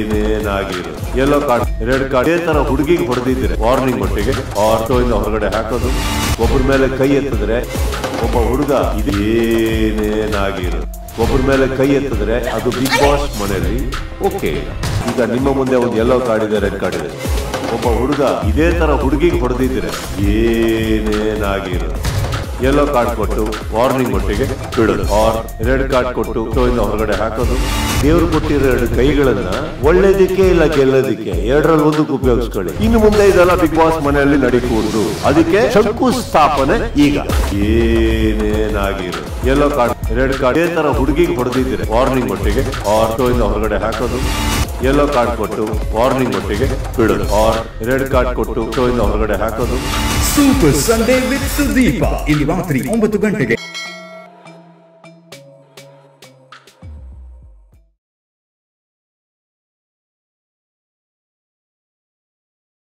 ಏನೇನಾಗಿರು yellow card red card ಇದೇ ತರ ಹುಡುಗಿಗೆ ಹೊಡೆದಿದ್ರೆ ವಾರ್ನಿಂಗ್ ಒಟ್ಟಿಗೆ ಆಟೋಯಿಂದ ಹೊರಗಡೆ ಹಾಕೋದು. ಒಬ್ಬರ ಮೇಲೆ ಕೈ ಎತ್ತಿದ್ರೆ ಒಬ್ಬ ಹುಡುಗ ಏನೇನಾಗಿರು ಒಬ್ಬರ ಮೇಲೆ ಕೈ ಎತ್ತಿದ್ರೆ ಅದು ಬಿಗ್ ಬಾಸ್ ಮನೆಯಲ್ಲಿ ಓಕೆ. ಈಗ ನಿಮ್ಮ ಮುಂದೆ ಒಂದು ಯೆಲ್ಲೋ ಕಾರ್ಡ್ ಇದೆ, ರೆಡ್ ಕಾರ್ಡ್ ಇದೆ. ಒಬ್ಬ ಹುಡುಗ ಇದೇ ತರ ಹುಡುಗಿಗೆ ಹೊಡೆದಿದ್ರೆ ಏನೇನಾಗಿರು ಯೆಲ್ಲೋ ಕಾರ್ಡ್ ಕೊಟ್ಟು ವಾರ್ನಿಂಗ್ ಒಟ್ಟಿಗೆ ಬಿಡೋದು. ಆರ್ ರೆಡ್ ಕಾರ್ಡ್ ಕೊಟ್ಟು ಶೋಯಿಂದ ಹೊರಗಡೆ ಹಾಕೋದು. ದೇವರು ಕೊಟ್ಟಿರೋ 2 ಕೈಗಳನ್ನ ಒಳ್ಳೇದಕ್ಕೆ ಇಲ್ಲ ಗೆಲ್ಲೋದಕ್ಕೆ 2ರಲ್ಲಿ 1 ಉಪಯೋಗಿಸ್ಕೊಳ್ಳಿ. ಇನ್ನು ಮುಂದೆ ಇದೆಲ್ಲ ಬಿಗ್ ಬಾಸ್ ಮನೆಯಲ್ಲಿ ನಡೀಕೂಡುದು. ಅದಕ್ಕೆ ಶಂಕುಸ್ಥಾಪನೆ ಈಗ. ಏನೇನಾಗಿರು ಯೆಲ್ಲೋ ಕಾರ್ಡ್ ರೆಡ್ ಕಾರ್ಡ್ ಇದೇ ತರ ಹುಡುಗಿಗೆ ಹೊಡೆದಿದ್ರೆ ವಾರ್ನಿಂಗ್ ಒಟ್ಟಿಗೆ ಆಟೋಯಿಂದ ಹೊರಗಡೆ ಹಾಕೋದು. ಯೆಲ್ಲೋ ಕಾರ್ಡ್ ಕೊಟ್ಟು ವಾರ್ನಿಂಗ್ ಒಟ್ಟಿಗೆ ಬಿಡೋದು. ಆರ್ ರೆಡ್ ಕಾರ್ಡ್ ಕೊಟ್ಟು ಶೋಯಿಂದ ಹೊರಗಡೆ ಹಾಕೋದು. ಸೂಪರ್ ಸಂಡೇ ವಿತ್ ಸುದೀಪ ಇಲ್ಲಿ ರಾತ್ರಿ 9 ಗಂಟೆಗೆ.